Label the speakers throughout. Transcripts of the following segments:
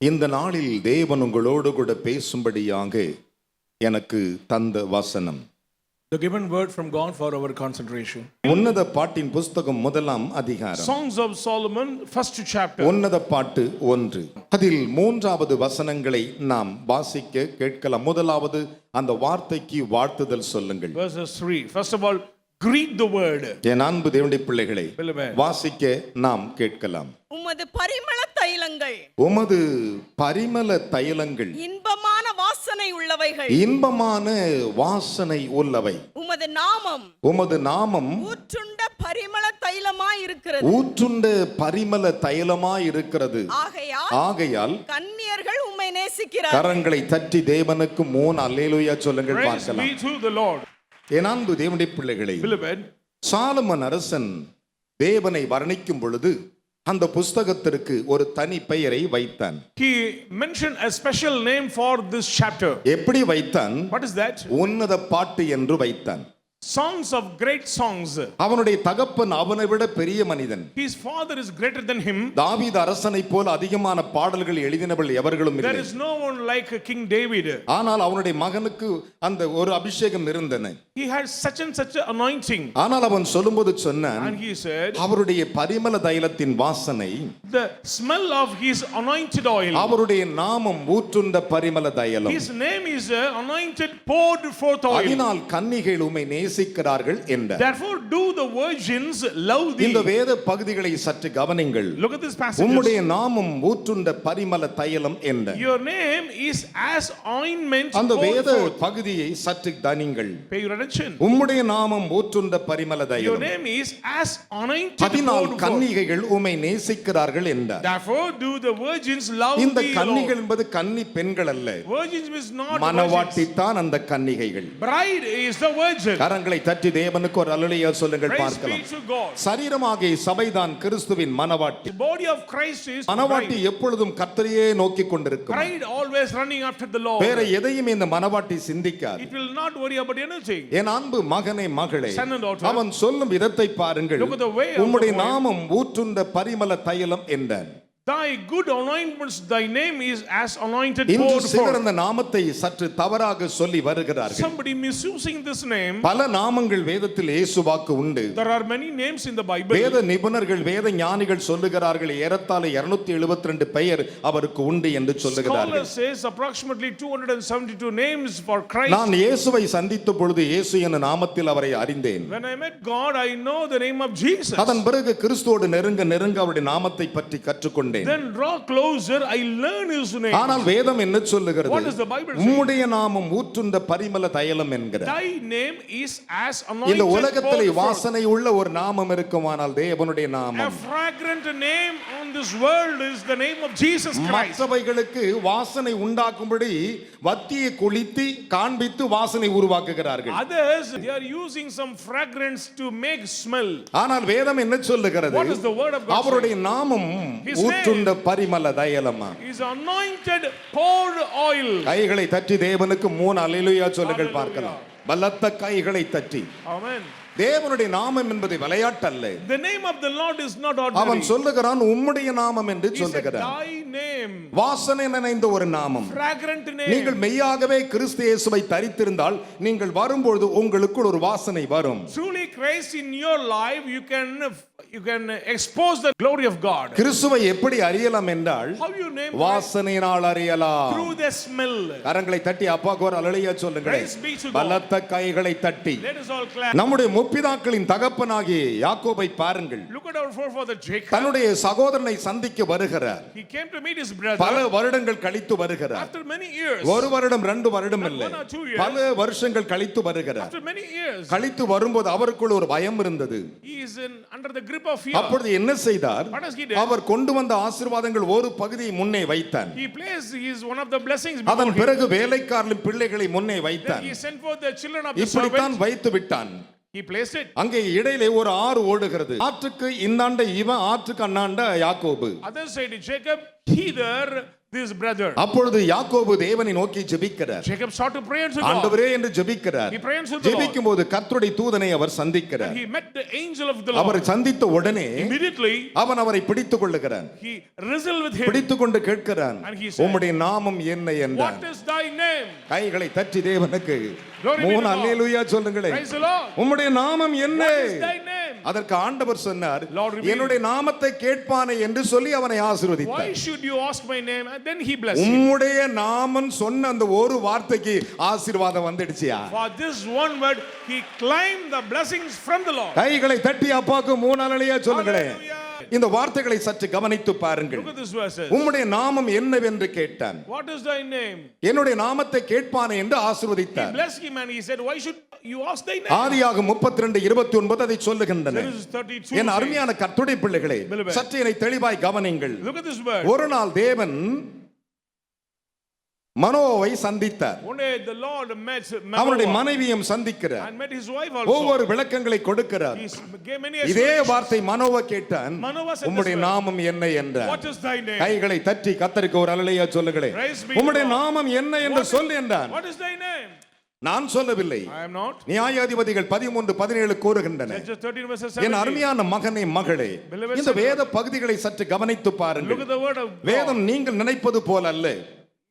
Speaker 1: இந்த நாளில் தேவன் உங்களோடு கூட பேசும்படியாக எனக்கு தந்த வசனம்.
Speaker 2: The given word from God for our concentration.
Speaker 1: உன்னத பாட்டின் புஸ்தகம் முதலாம் அதிகாரம்.
Speaker 2: Songs of Solomon, first chapter.
Speaker 1: உன்னத பாட்டு 1. அதில் 3வது வசனங்களை நாம் வாசிக்க கேட்கலாம். முதலாவது அந்த வார்த்தைக்கு வாழ்த்துதல் சொல்லுங்கள்.
Speaker 2: Verses 3. First of all, greet the word.
Speaker 1: என் அன்பு தேவனுடைய பிள்ளைகளை வாசிக்க நாம் கேட்கலாம்.
Speaker 3: உமது பரிமள தைலங்கள்,
Speaker 1: உமது பரிமள தைலங்கள்
Speaker 3: இன்பமான வாசனை உள்ளவைகள்,
Speaker 1: இன்பமான வாசனை உள்ளவை.
Speaker 3: உமது நாமம்
Speaker 1: ஊற்றுண்ட
Speaker 3: பரிமள தைலமாய் இருக்கிறது.
Speaker 1: ஊற்றுண்ட பரிமள தைலமாய் இருக்கிறது. ஆகையால்
Speaker 3: கன்னியர்கள் உம்மை நேசிக்கிறார்கள்.
Speaker 1: கரங்களை தட்டி தேவனுக்கு 3 அல்லேலூயா சொல்லுங்கள் பார்க்கலாம். என் அன்பு தேவனுடைய பிள்ளைகளை, சாலமன் அரசன் தேவனை வர்ணிக்கும் பொழுது அந்த புஸ்தகத்திற்கு ஒரு தனி பெயரை வைத்தான்.
Speaker 2: He mentioned a special name for this chapter.
Speaker 1: எப்படி வைத்தான்?
Speaker 2: What is that?
Speaker 1: உன்னத பாட்டு என்று வைத்தான்.
Speaker 2: Songs of great songs.
Speaker 1: அவனுடைய தகப்பன் அவனை விட பெரிய மனிதன்.
Speaker 2: His father is greater than him.
Speaker 1: தாவீது அரசனை போல அதிகமான பாடல்கள் எழுதினவள் எவர்களும் இல்லை.
Speaker 2: There is no one like King David.
Speaker 1: ஆனால் அவனுடைய மகனுக்கு அந்த ஒரு அபிஷேகம் இருந்தன.
Speaker 2: He had such and such an anointing.
Speaker 1: ஆனால் அவன் சொல்லும்போது சொன்னான்,
Speaker 2: and he said,
Speaker 1: அவருடைய பரிமள தைலத்தின் வாசனை,
Speaker 2: the smell of his anointed oil.
Speaker 1: அவருடைய நாமம் ஊற்றுண்ட பரிமள தைலம்.
Speaker 2: His name is anointed poured forth oil.
Speaker 1: அதனால் கன்னிகைகள் உம்மை நேசிக்கிறார்கள் என்றார்.
Speaker 2: Therefore do the virgins love thee.
Speaker 1: இந்த வேத பகுதிகளை சற்று கவனிங்கள்.
Speaker 2: Look at this passage.
Speaker 1: உம்முடைய நாமம் ஊற்றுண்ட பரிமள தைலம் என்றார்.
Speaker 2: Your name is as ointment.
Speaker 1: அந்த வேத பகுதியை சற்று கவனிங்கள்.
Speaker 2: Pay your attention.
Speaker 1: உம்முடைய நாமம் ஊற்றுண்ட பரிமள தைலம்.
Speaker 2: Your name is as anointed.
Speaker 1: அதனால் கன்னிகைகள் உம்மை நேசிக்கிறார்கள் என்றார்.
Speaker 2: Therefore do the virgins love thee.
Speaker 1: இந்த கன்னிகள் என்பது கன்னி பெண்கள் அல்ல.
Speaker 2: Virgins is not
Speaker 1: மணவாட்டி தான் அந்த கன்னிகைகள்.
Speaker 2: Bride is the virgin.
Speaker 1: கரங்களை தட்டி தேவனுக்கு ஒரு அல்லேலூயா சொல்லுங்கள் பார்க்கலாம். சரீரமாகிய சபைதான் கிறிஸ்துவின் மணவாட்டி.
Speaker 2: The body of Christ is
Speaker 1: மணவாட்டி எப்பொழுதும் கர்த்தரையே நோக்கிக் கொண்டிருக்கும்.
Speaker 2: Bride always running after the Lord.
Speaker 1: வேற எதையும் இந்த மணவாட்டி சிந்திக்காது.
Speaker 2: It will not worry about anything.
Speaker 1: என் அன்பு மகனே மகளே,
Speaker 2: Son and daughter,
Speaker 1: அவன் சொல்லும் விதத்தை பாருங்கள்.
Speaker 2: look at the way of
Speaker 1: உம்முடைய
Speaker 2: the
Speaker 1: நாமம் ஊற்றுண்ட பரிமள தைலம் என்றான்.
Speaker 2: Thy good anointments, thy name is as anointed
Speaker 1: இன்று
Speaker 2: poured
Speaker 1: சிலர்
Speaker 2: forth.
Speaker 1: அந்த நாமத்தை சற்று தவறாக சொல்லி வருகிறார்கள்.
Speaker 2: Somebody misusing this name.
Speaker 1: பல நாமங்கள் வேதத்தில் இயேசுவாக்கு உண்டு.
Speaker 2: There are many names in the Bible.
Speaker 1: வேத நிபுணர்கள் வேத ஞானிகள் சொல்லுகிறார்கள் ஏறத்தாழ 272 பெயர் அவருக்கு உண்டு என்று சொல்லுகிறார்கள்.
Speaker 2: Scholars says approximately 272 names for Christ.
Speaker 1: நான் இயேசுவை சந்தித்த பொழுது இயேசு என்ற நாமத்தில் அவரை அறிந்தேன்.
Speaker 2: When I met God, I know the name of Jesus.
Speaker 1: அதன் பிறகு கிறிஸ்துவோடு நெருங்க அவருடைய நாமத்தை பற்றி கற்றுக்கொண்டேன்.
Speaker 2: Then draw closer, I learn his name.
Speaker 1: ஆனால் வேதம் என்ன சொல்லுகிறது?
Speaker 2: What does the Bible say?
Speaker 1: உம்முடைய நாமம் ஊற்றுண்ட பரிமள தைலம் என்கிறது.
Speaker 2: Thy name is as anointed.
Speaker 1: இந்த உலகத்திலே வாசனை உள்ள ஒரு நாமம் இருக்குமானால் தேவனுடைய நாமம்.
Speaker 2: A fragrant name on this world is the name of Jesus Christ.
Speaker 1: மற்றவைகளுக்கு வாசனை உண்டாக்கும்படி வத்தியை கொளுத்தி காண்பித்து வாசனை உருவாக்குகிறார்கள்.
Speaker 2: Others they are using some fragrance to make smell.
Speaker 1: ஆனால் வேதம் என்ன சொல்லுகிறது?
Speaker 2: What is the word of God?
Speaker 1: அவருடைய நாமம் ஊற்றுண்ட பரிமள தைலமா.
Speaker 2: Is anointed poured oil.
Speaker 1: கைகளை தட்டி தேவனுக்கு 3 அல்லேலூயா சொல்லுங்கள் பார்க்கலாம். பலத்த கைகளை தட்டி.
Speaker 2: Amen.
Speaker 1: தேவனுடைய நாமம் என்பது விளையாட்டு அல்ல.
Speaker 2: The name of the Lord is not ordinary.
Speaker 1: அவன் சொல்லுகிறான் உம்முடைய நாமம் என்று சொல்லுகிறான்.
Speaker 2: Thy name.
Speaker 1: வாசனை நிறைந்த ஒரு நாமம்.
Speaker 2: Fragrant name.
Speaker 1: நீங்கள் மெய்யாகவே கிறிஸ்து இயேசுவை தரித்திருந்தால் நீங்கள் வரும்போது உங்களுக்குள் ஒரு வாசனை வரும்.
Speaker 2: Truly Christ in your life you can expose the glory of God.
Speaker 1: கிறிஸ்துவை எப்படி அறியலாம் என்றால்
Speaker 2: How you name
Speaker 1: வாசனையினால் அறியலாம்.
Speaker 2: through the smell.
Speaker 1: கரங்களை தட்டி அப்பாக்கு ஒரு அல்லேலூயா சொல்லுங்கள்.
Speaker 2: Praise be to God.
Speaker 1: பலத்த கைகளை தட்டி.
Speaker 2: Let us all clap.
Speaker 1: நம்முடைய முற்பிதாக்களின் தகப்பனாகிய யாக்கோபை பாருங்கள்.
Speaker 2: Look at our forefather Jacob.
Speaker 1: தன்னுடைய சகோதரனை சந்திக்க வருகிறார்.
Speaker 2: He came to meet his brother.
Speaker 1: பல வருடங்கள் கழித்து வருகிறார்.
Speaker 2: After many years.
Speaker 1: ஒரு வருடம் 2 வருடம் இல்லை.
Speaker 2: 1 or 2 years.
Speaker 1: பல வருஷங்கள் கழித்து வருகிறார்.
Speaker 2: After many years.
Speaker 1: கழித்து வரும்போது அவருக்குள் ஒரு பயம் இருந்தது.
Speaker 2: He is under the grip of fear.
Speaker 1: அப்பொழுது என்ன செய்தார்?
Speaker 2: What has he done?
Speaker 1: அவர் கொண்டு வந்த ஆசீர்வாதங்கள் ஒரு பகுதியை முன்னே வைத்தான்.
Speaker 2: He placed one of the blessings before
Speaker 1: அதன்
Speaker 2: him.
Speaker 1: பிறகு வேலைக்காரர்களின் பிள்ளைகளை முன்னே வைத்தான்.
Speaker 2: He sent forth the children of the
Speaker 1: இப்படித்தான்
Speaker 2: servants.
Speaker 1: வைத்து விட்டான்.
Speaker 2: He placed it.
Speaker 1: அங்கே இடையிலே ஒரு ஆறு ஓடுகிறது. ஆற்றுக்கு இந்தாண்ட இவன், ஆற்றுக்கு அண்ணாண்ட யாக்கோபு.
Speaker 2: Other side Jacob, hither this brother.
Speaker 1: அப்பொழுது யாக்கோபு தேவனை நோக்கி ஜெபிக்கிறார்.
Speaker 2: Jacob started to pray unto God.
Speaker 1: ஆண்டவரே என்று ஜெபிக்கிறார்.
Speaker 2: He prays unto the Lord.
Speaker 1: ஜெபிக்கும்போது கர்த்தருடைய தூதனை அவர் சந்திக்கிறார்.
Speaker 2: And he met the angel of the Lord.
Speaker 1: அவரை சந்தித்த உடனே
Speaker 2: Immediately
Speaker 1: அவன் அவரை பிடித்துக் கொள்ளுகிறான்.
Speaker 2: he wrestled with him.
Speaker 1: பிடித்துக்கொண்டு கேட்கிறான்,
Speaker 2: And he said,
Speaker 1: உம்முடைய நாமம் என்ன என்றான்.
Speaker 2: What is thy name?
Speaker 1: கைகளை தட்டி தேவனுக்கு
Speaker 2: Glory be to
Speaker 1: 3
Speaker 2: God.
Speaker 1: அல்லேலூயா சொல்லுங்களேன்.
Speaker 2: Praise the Lord.
Speaker 1: உம்முடைய நாமம் என்ன?
Speaker 2: What is thy name?
Speaker 1: அதற்கு ஆண்டவர் சொன்னார்,
Speaker 2: Lord revealed.
Speaker 1: என்னுடைய நாமத்தை கேட்பானே என்று சொல்லி அவனை ஆசீர்வதித்தார்.
Speaker 2: Why should you ask my name? And then he blessed him.
Speaker 1: உம்முடைய நாமம் சொன்ன அந்த ஒரு வார்த்தைக்கு ஆசீர்வாதம் வந்துடுச்சியா?
Speaker 2: For this one word he claimed the blessings from the Lord.
Speaker 1: கைகளை தட்டி அப்பாக்கு 3 அல்லேலூயா சொல்லுங்களேன்.
Speaker 2: Hallelujah.
Speaker 1: இந்த வார்த்தைகளை சற்று கவனித்து பாருங்கள்.
Speaker 2: Look at this verses.
Speaker 1: உம்முடைய நாமம் என்னவென்று கேட்டான்.
Speaker 2: What is thy name?
Speaker 1: என்னுடைய நாமத்தை கேட்பானே என்று
Speaker 2: He
Speaker 1: ஆசீர்வதித்தார்.
Speaker 2: blessed him and he said, why should you ask thy name?
Speaker 1: ஆதியாகமம் 32:29 அதை சொல்லுகின்றன.
Speaker 2: Genesis 32
Speaker 1: என்
Speaker 2: says,
Speaker 1: அருமையான கர்த்தருடைய பிள்ளைகளே,
Speaker 2: Beloved.
Speaker 1: சற்று என்னை தெளிவாய் கவனிங்கள்.
Speaker 2: Look at this word.
Speaker 1: ஒரு நாள் தேவன் மனோவை சந்தித்தார்.
Speaker 2: One day the Lord met
Speaker 1: அவனுடைய
Speaker 2: Manoah
Speaker 1: மனைவியும் சந்திக்கிறார்.
Speaker 2: and met his wife also.
Speaker 1: ஒவ்வொரு விளக்கங்களை கொடுக்கிறார்.
Speaker 2: He gave many
Speaker 1: இதே
Speaker 2: explanations.
Speaker 1: வார்த்தை மனோவா கேட்டான்,
Speaker 2: Manoah said
Speaker 1: உம்முடைய
Speaker 2: this word.
Speaker 1: நாமம் என்ன என்றார்.
Speaker 2: What is thy name?
Speaker 1: கைகளை தட்டி கர்த்தருக்கு ஒரு அல்லேலூயா சொல்லுங்களேன்.
Speaker 2: Praise be to
Speaker 1: உம்முடைய
Speaker 2: God.
Speaker 1: நாமம் என்ன என்று சொல் என்றான்.
Speaker 2: What is thy name?
Speaker 1: நான் சொல்லவில்லை,
Speaker 2: I am not.
Speaker 1: நியாயாதிபதிகள் 13:17 கூறுகின்றன.
Speaker 2: Judges 13 verses
Speaker 1: என்
Speaker 2: 17.
Speaker 1: அருமையான மகனே மகளே,
Speaker 2: Beloved
Speaker 1: இந்த
Speaker 2: son.
Speaker 1: வேத பகுதிகளை சற்று கவனித்து
Speaker 2: Look
Speaker 1: பாருங்கள்.
Speaker 2: at the word of God.
Speaker 1: வேதம் நீங்கள் நினைப்பது போல அல்ல.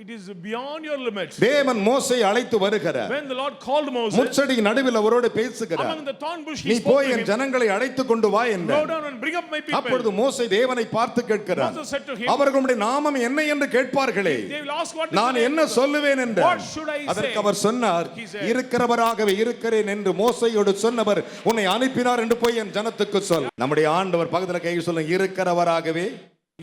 Speaker 2: It is beyond your limits.
Speaker 1: தேவன் மோசேயை அழைத்து வருகிறார்.
Speaker 2: When the Lord called Moses,
Speaker 1: முச்செடி நடுவில் அவரோடு பேசுகிறார்.
Speaker 2: among the thorn bush,
Speaker 1: நீ
Speaker 2: he spoke
Speaker 1: போய்
Speaker 2: to
Speaker 1: என்
Speaker 2: him.
Speaker 1: ஜனங்களை அழைத்து கொண்டு வா
Speaker 2: Go
Speaker 1: என்றார்.
Speaker 2: down and bring up my people.
Speaker 1: அப்பொழுது மோசே தேவனை பார்த்து கேட்கிறார்,
Speaker 2: Moses said to him,
Speaker 1: அவர்களுடைய நாமம் என்ன என்று கேட்பார்களே,
Speaker 2: they will ask what is
Speaker 1: நான்
Speaker 2: the name
Speaker 1: என்ன
Speaker 2: of the Lord?
Speaker 1: சொல்லுவேன் என்றார்.
Speaker 2: What should I say?
Speaker 1: அதற்கு அவர் சொன்னார்,
Speaker 2: He said,
Speaker 1: இருக்கிறவராகவே இருக்கிறேன் என்று மோசேயோடு சொன்னவர் உன்னை அனுப்பினார் என்று போய் என் ஜனத்துக்கு சொல். நம்முடைய ஆண்டவர் பக்கத்துல கை சொல்லுங்க, இருக்கிறவராகவே.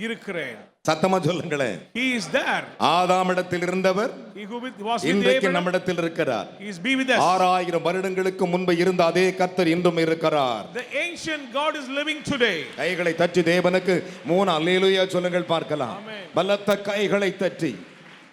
Speaker 2: இருக்கிறேன்.
Speaker 1: சத்தமா சொல்லுங்களேன்.
Speaker 2: He is there.
Speaker 1: ஆதாமிடத்தில் இருந்தவர்
Speaker 2: He who was with
Speaker 1: இன்றைக்கு
Speaker 2: Abraham,
Speaker 1: நம்மிடத்தில் இருக்கிறார்.
Speaker 2: he is be with us.
Speaker 1: 6000 வருடங்களுக்கு முன்பு இருந்த அதே கர்த்தர் இன்றும் இருக்கிறார்.
Speaker 2: The ancient God is living today.
Speaker 1: கைகளை தட்டி தேவனுக்கு 3 அல்லேலூயா சொல்லுங்கள் பார்க்கலாம்.
Speaker 2: Amen.
Speaker 1: பலத்த கைகளை தட்டி.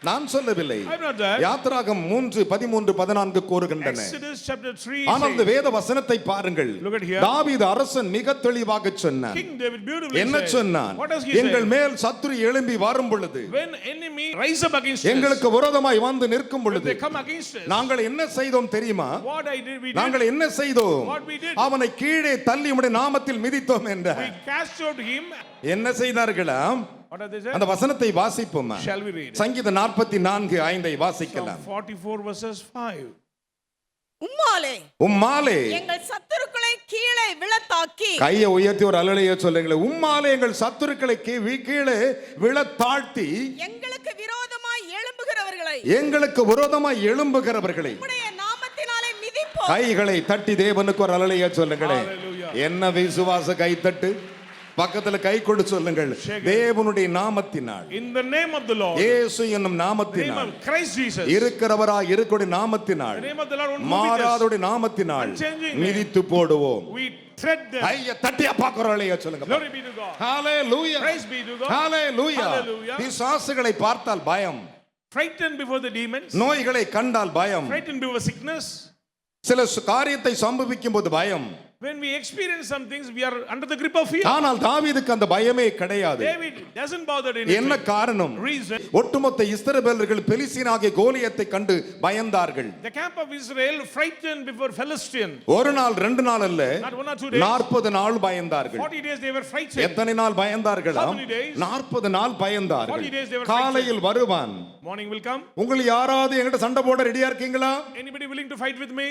Speaker 1: நான் சொல்லவில்லை,
Speaker 2: I'm not there.
Speaker 1: யாத்திராகம் 3:13-14 கூறுகின்றன.
Speaker 2: Exodus chapter 3
Speaker 1: ஆனால் இந்த
Speaker 2: says,
Speaker 1: வேத வசனத்தை பாருங்கள்.
Speaker 2: Look at here.
Speaker 1: தாவீது அரசன் மிக தெளிவாக சொன்னான்.
Speaker 2: King David beautifully
Speaker 1: என்ன
Speaker 2: said,
Speaker 1: சொன்னான்?
Speaker 2: what does he say?
Speaker 1: எங்கள் மேல் சத்துரு எழும்பி வரும் பொழுது,
Speaker 2: When enemy rise up against us,
Speaker 1: எங்களுக்கு விரோதமாய் வந்து நிற்கும்
Speaker 2: when
Speaker 1: பொழுது
Speaker 2: they come against us,
Speaker 1: நாங்கள் என்ன செய்தோம் தெரியுமா?
Speaker 2: what I did, we did,
Speaker 1: நாங்கள் என்ன செய்தோம்?
Speaker 2: what we did,
Speaker 1: அவனை கீழே தள்ளி உம்முடைய நாமத்தில் மிதித்தோம் என்றார்.
Speaker 2: we cast out him.
Speaker 1: என்ன செய்தார்களாம்?
Speaker 2: What are they saying?
Speaker 1: அந்த வசனத்தை வாசிப்போமா?
Speaker 2: Shall we read?
Speaker 1: சங்கீதம் 44:5 வாசிக்கலாம்.
Speaker 2: Psalm 44 verses 5.
Speaker 3: உம்மாலே
Speaker 1: உம்மாலே
Speaker 3: எங்கள் சத்துருக்களை கீழே விழத்தாக்கி
Speaker 1: கையை உயர்த்தி ஒரு அல்லேலூயா சொல்லுங்களேன். உம்மாலே எங்கள் சத்துருக்களை கீழே விழத் தாழ்த்தி
Speaker 3: எங்களுக்கு விரோதமாய் எழும்புகிறவர்களை
Speaker 1: எங்களுக்கு விரோதமாய் எழும்புகிறவர்களை
Speaker 3: உம்முடைய நாமத்தினாலே மிதிப்போம்.
Speaker 1: கைகளை தட்டி தேவனுக்கு ஒரு அல்லேலூயா சொல்லுங்களேன்.
Speaker 2: Hallelujah.
Speaker 1: என்ன விசுவாச கைத்தட்டு பக்கத்துல கை கொண்டு சொல்லுங்கள். தேவனுடைய நாமத்தினால்,
Speaker 2: In the name of the Lord,
Speaker 1: இயேசு என்னும்
Speaker 2: the name
Speaker 1: நாமத்தினால்,
Speaker 2: of Christ Jesus,
Speaker 1: இருக்கிறவராய் இருக்கக்கூடிய நாமத்தினால்,
Speaker 2: the name of the Lord, who with us,
Speaker 1: மாறாதோடைய நாமத்தினால்
Speaker 2: unchanging name,
Speaker 1: மிதித்து போடுவோம்.
Speaker 2: we tread them.
Speaker 1: கையை தட்டி அப்பாக்குறலையா சொல்லுங்க.
Speaker 2: Glory be to God.
Speaker 1: Hallelujah.
Speaker 2: Praise be to God.
Speaker 1: Hallelujah.
Speaker 2: Hallelujah.
Speaker 1: பிசாசுகளை பார்த்தால் பயம்,
Speaker 2: Frightened before the demons,
Speaker 1: நோய்களை கண்டால் பயம்,
Speaker 2: frightened before sickness.
Speaker 1: சில காரியத்தை சம்பவிக்கும் போது பயம்.
Speaker 2: When we experience some things, we are under the grip of fear.
Speaker 1: ஆனால் தாவீதுக்கு அந்த பயமே கிடையாது.
Speaker 2: David doesn't bother
Speaker 1: என்ன
Speaker 2: anything.
Speaker 1: காரணம்?
Speaker 2: Reason,
Speaker 1: ஒட்டுமொத்த இஸ்ரவேலர்கள் பெலிஸ்தீனாகிய கோலியத்தை கண்டு பயந்தார்கள்.
Speaker 2: the camp of Israel frightened before Philistine.
Speaker 1: ஒரு நாள் 2 நாள் அல்ல,
Speaker 2: Not 1 or 2 days.
Speaker 1: 40 நாள் பயந்தார்கள்.
Speaker 2: 40 days they were frightened.
Speaker 1: எத்தனை நாள் பயந்தார்களாம்?
Speaker 2: How many days?
Speaker 1: 40 நாள் பயந்தார்கள்.
Speaker 2: 40 days they were
Speaker 1: காலையில் வருவான்.
Speaker 2: Morning will come.
Speaker 1: உங்கள் யாராவது என்கிட்ட சண்டை போட ரெடியா இருக்கீங்களா?
Speaker 2: Anybody willing to fight with me?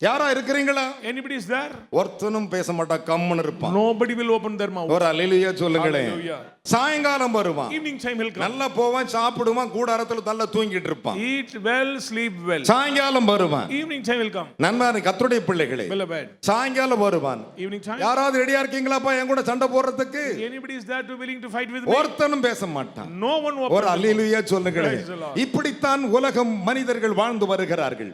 Speaker 1: யாரா இருக்கிறீங்களா?
Speaker 2: Anybody is there?
Speaker 1: ஒருத்தனும் பேச மாட்டான், கம்முன்னு இருப்பான்.
Speaker 2: Nobody will open their mouth.
Speaker 1: ஒரு அல்லேலூயா சொல்லுங்களேன்.
Speaker 2: Hallelujah.
Speaker 1: சாயங்காலம் வருவான்.
Speaker 2: Evening time will come.
Speaker 1: நல்லா போவான், சாப்பிடுவான், கூடாரத்துல நல்லா தூங்கிட்டு இருப்பான்.
Speaker 2: Eat well, sleep well.
Speaker 1: சாயங்காலம் வருவான்.
Speaker 2: Evening time will come.
Speaker 1: நண்பனே கர்த்தருடைய பிள்ளைகளே,
Speaker 2: Beloved,
Speaker 1: சாயங்காலம் வருவான்.
Speaker 2: evening time.
Speaker 1: யாராவது ரெடியா இருக்கீங்களாப்பா என் கூட சண்டை போடுறதுக்கு?
Speaker 2: Anybody is there to willing to fight with me?
Speaker 1: ஒருத்தனும் பேச மாட்டான்.
Speaker 2: No one will
Speaker 1: ஒரு
Speaker 2: open.
Speaker 1: அல்லேலூயா சொல்லுங்களேன்.
Speaker 2: Praise the Lord.
Speaker 1: இப்படித்தான் உலகம் மனிதர்கள் வாழ்ந்து வருகிறார்கள்.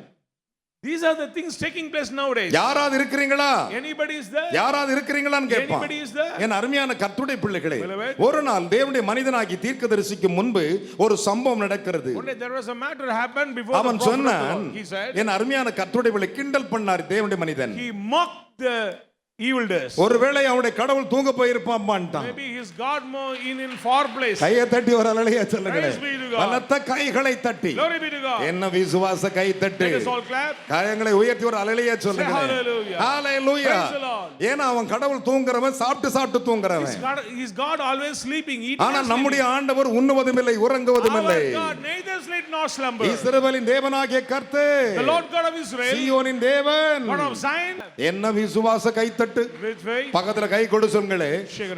Speaker 2: These are the things taking place nowadays.
Speaker 1: யாராவது இருக்கிறீங்களா?
Speaker 2: Anybody is there?
Speaker 1: யாராவது இருக்கிறீங்களான்னு கேட்பான்.
Speaker 2: Anybody is there?
Speaker 1: என் அருமையான கர்த்தருடைய பிள்ளைகளே,
Speaker 2: Beloved,
Speaker 1: ஒரு நாள் தேவனுடைய மனிதனாகி தீர்க்கதரிசிக்கு முன்பு ஒரு சம்பவம் நடக்கிறது.
Speaker 2: one day there was a matter happened before the
Speaker 1: அவன்
Speaker 2: prophet of the
Speaker 1: சொன்னான்,
Speaker 2: Lord. He said,
Speaker 1: என் அருமையான கர்த்தருடைய பிள்ளை கிண்டல் பண்ணார் தேவனுடைய மனிதன்.
Speaker 2: he mocked the evildoers.
Speaker 1: ஒருவேளை அவனுடைய கடவுள் தூங்க போயிருப்பான்ட்டான்.
Speaker 2: Maybe his God more in far place.
Speaker 1: கையை தட்டி ஒரு அல்லேலூயா சொல்லுங்களே.
Speaker 2: Praise be to God.
Speaker 1: பலத்த கைகளை தட்டி.
Speaker 2: Glory be to God.
Speaker 1: என்ன விசுவாச கை தட்டு.
Speaker 2: Let us all clap.
Speaker 1: கரங்களை உயர்த்தி ஒரு அல்லேலூயா சொல்லுங்களே.
Speaker 2: Hallelujah.
Speaker 1: Hallelujah.
Speaker 2: Praise the Lord.
Speaker 1: ஏன்னா அவன் கடவுள் தூங்குறவன், சாப்பிட்டு தூங்குறவன்.
Speaker 2: His God always sleeping, eating.
Speaker 1: ஆனா நம்முடைய ஆண்டவர் உண்ணுவதும் இல்லை, உறங்குவதும் இல்லை.
Speaker 2: Our God neither sleep nor slumber.
Speaker 1: இஸ்ரவேலின் தேவனாகிய கர்த்தர்,
Speaker 2: The Lord God of Israel,
Speaker 1: சீயோனின் தேவன்,
Speaker 2: God of Zion,
Speaker 1: என்ன விசுவாச கை தட்டு.
Speaker 2: with faith.
Speaker 1: பக்கத்துல கை கொடு சொல்லுங்களே.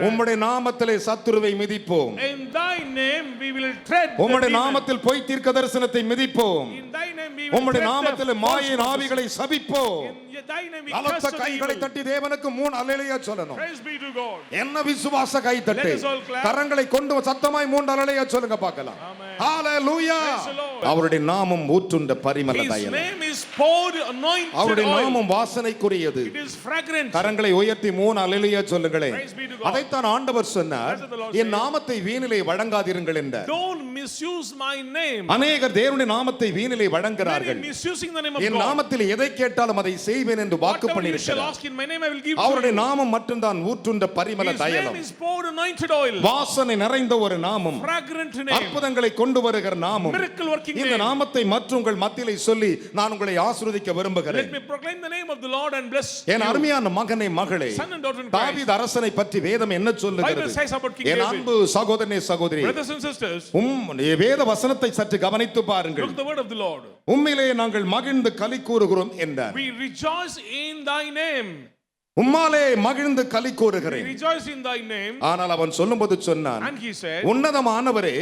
Speaker 1: உம்முடைய நாமத்திலே சத்துருவை மிதிப்போம்.
Speaker 2: In thy name we will tread.
Speaker 1: உம்முடைய நாமத்தில் பொய் தீர்க்க தரிசனத்தை மிதிப்போம்.
Speaker 2: In thy name we will
Speaker 1: உம்முடைய
Speaker 2: tread
Speaker 1: நாமத்தில்
Speaker 2: the
Speaker 1: மாயின் ஆவிகளை சபிப்போம்.
Speaker 2: In thy name we
Speaker 1: பலத்த
Speaker 2: curse the
Speaker 1: கைகளை
Speaker 2: evil.
Speaker 1: தட்டி தேவனுக்கு 3 அல்லேலூயா சொல்லணும்.
Speaker 2: Praise be to God.
Speaker 1: என்ன விசுவாச கை தட்டு.
Speaker 2: Let us all clap.
Speaker 1: கரங்களை கொண்டு சத்தமாய் 3 அல்லேலூயா சொல்லுங்க பார்க்கலாம்.
Speaker 2: Amen.
Speaker 1: Hallelujah.
Speaker 2: Praise the Lord.
Speaker 1: அவருடைய நாமம் ஊற்றுண்ட பரிமள
Speaker 2: His
Speaker 1: தைலம்.
Speaker 2: name is poured anointed
Speaker 1: அவருடைய
Speaker 2: oil.
Speaker 1: நாமம் வாசனைக்குரியது.
Speaker 2: It is fragrant.
Speaker 1: கரங்களை உயர்த்தி 3 அல்லேலூயா சொல்லுங்களே.
Speaker 2: Praise be to God.
Speaker 1: அதைத்தான் ஆண்டவர் சொன்னார்,
Speaker 2: That's what the Lord
Speaker 1: என் நாமத்தை வீணிலே வழங்காதீர்கள் என்றார்.
Speaker 2: Don't misuse my name.
Speaker 1: அநேகர் தேவனுடைய நாமத்தை வீணிலே
Speaker 2: Many
Speaker 1: வழங்குகிறார்கள்.
Speaker 2: misusing the name of
Speaker 1: N
Speaker 2: God.
Speaker 1: நாமத்தில் எதை கேட்டாலும் அதை செய்வேன் என்று வாக்கு
Speaker 2: Whatever you shall
Speaker 1: பண்ணியிருக்கிறார்.
Speaker 2: ask in my name, I will give to
Speaker 1: அவருடைய
Speaker 2: you.
Speaker 1: நாமம் மட்டும்தான் ஊற்றுண்ட பரிமள
Speaker 2: His name
Speaker 1: தைலம்.
Speaker 2: is poured anointed oil.
Speaker 1: வாசனை நிறைந்த ஒரு நாமம்,
Speaker 2: Fragrant name.
Speaker 1: அற்புதங்களை கொண்டு வருகிற நாமம்.
Speaker 2: Miracle working
Speaker 1: இந்த
Speaker 2: name.
Speaker 1: நாமத்தை மற்ற உங்கள் மத்தியிலே சொல்லி நான் உங்களை ஆசீர்வதிக்க
Speaker 2: Let
Speaker 1: விரும்புகிறேன்.
Speaker 2: me proclaim the name of the Lord and bless
Speaker 1: N
Speaker 2: you.
Speaker 1: அருமையான மகனே மகளே,
Speaker 2: Son and daughter in Christ.
Speaker 1: தாவீது அரசனை பற்றி வேதம் என்ன
Speaker 2: Bible
Speaker 1: சொல்லுகிறது?
Speaker 2: says about King
Speaker 1: N
Speaker 2: David.
Speaker 1: அன்பு சகோதரனே சகோதரி,
Speaker 2: Brothers and sisters,
Speaker 1: வேத வசனத்தை சற்று கவனித்து பாருங்கள்.
Speaker 2: look at the word of the Lord.
Speaker 1: உம்மிலே நாங்கள் மகிழ்ந்து களி கூறுகிறோம் என்றார்.
Speaker 2: We rejoice in thy name.
Speaker 1: உம்மாலே மகிழ்ந்து களி
Speaker 2: We
Speaker 1: கூறுகிறேன்.
Speaker 2: rejoice in thy name.
Speaker 1: ஆனால் அவன் சொல்லும்போது சொன்னான்,
Speaker 2: And he said,
Speaker 1: உன்னதமானவரே,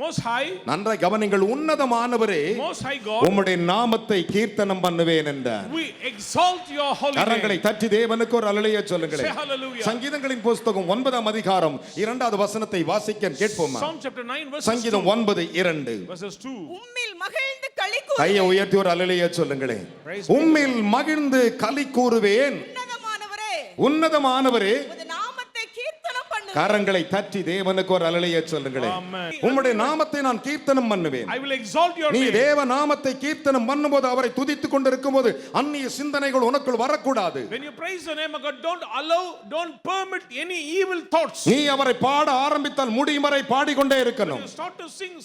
Speaker 2: Most high,
Speaker 1: நன்றாய் கவனிங்கள், உன்னதமானவரே,
Speaker 2: most high God,
Speaker 1: உம்முடைய நாமத்தை கீர்த்தனம் பண்ணுவேன் என்றார்.
Speaker 2: we exalt your holy
Speaker 1: கரங்களை
Speaker 2: name.
Speaker 1: தட்டி தேவனுக்கு ஒரு அல்லேலூயா
Speaker 2: Say
Speaker 1: சொல்லுங்களேன்.
Speaker 2: hallelujah.
Speaker 1: சங்கீதங்களின் புஸ்தகம் 9ஆம் அதிகாரம் 2வது வசனத்தை வாசிக்க கேட்போமா?
Speaker 2: Psalm chapter 9 verses
Speaker 1: சங்கீதம் 9:2.
Speaker 2: verses 2.
Speaker 3: உம்மில் மகிழ்ந்து களி
Speaker 1: கையை
Speaker 3: கூறுவேன்.
Speaker 1: உயர்த்தி ஒரு அல்லேலூயா சொல்லுங்களேன்.
Speaker 2: Praise be.
Speaker 1: உம்மில் மகிழ்ந்து களி கூறுவேன்.
Speaker 3: உன்னதமானவரே,
Speaker 1: உன்னதமானவரே,
Speaker 3: உமது நாமத்தை கீர்த்தனம் பண்ணுவேன்.
Speaker 1: கரங்களை தட்டி தேவனுக்கு ஒரு அல்லேலூயா சொல்லுங்களேன்.
Speaker 2: Amen.
Speaker 1: உம்முடைய நாமத்தை நான் கீர்த்தனம் பண்ணுவேன்.
Speaker 2: I will exalt your
Speaker 1: நீ
Speaker 2: name.
Speaker 1: தேவ நாமத்தை கீர்த்தனம் பண்ணும்போது, அவரை துதித்துக் கொண்டிருக்கும் போது அந்நிய சிந்தனைகள் உனக்குள் வரக்கூடாது.
Speaker 2: When you praise the name of God, don't permit any evil thoughts.
Speaker 1: நீ அவரை பாட ஆரம்பித்தால் முடியும் வரை பாடிக்கொண்டே இருக்கணும்.
Speaker 2: You start to sing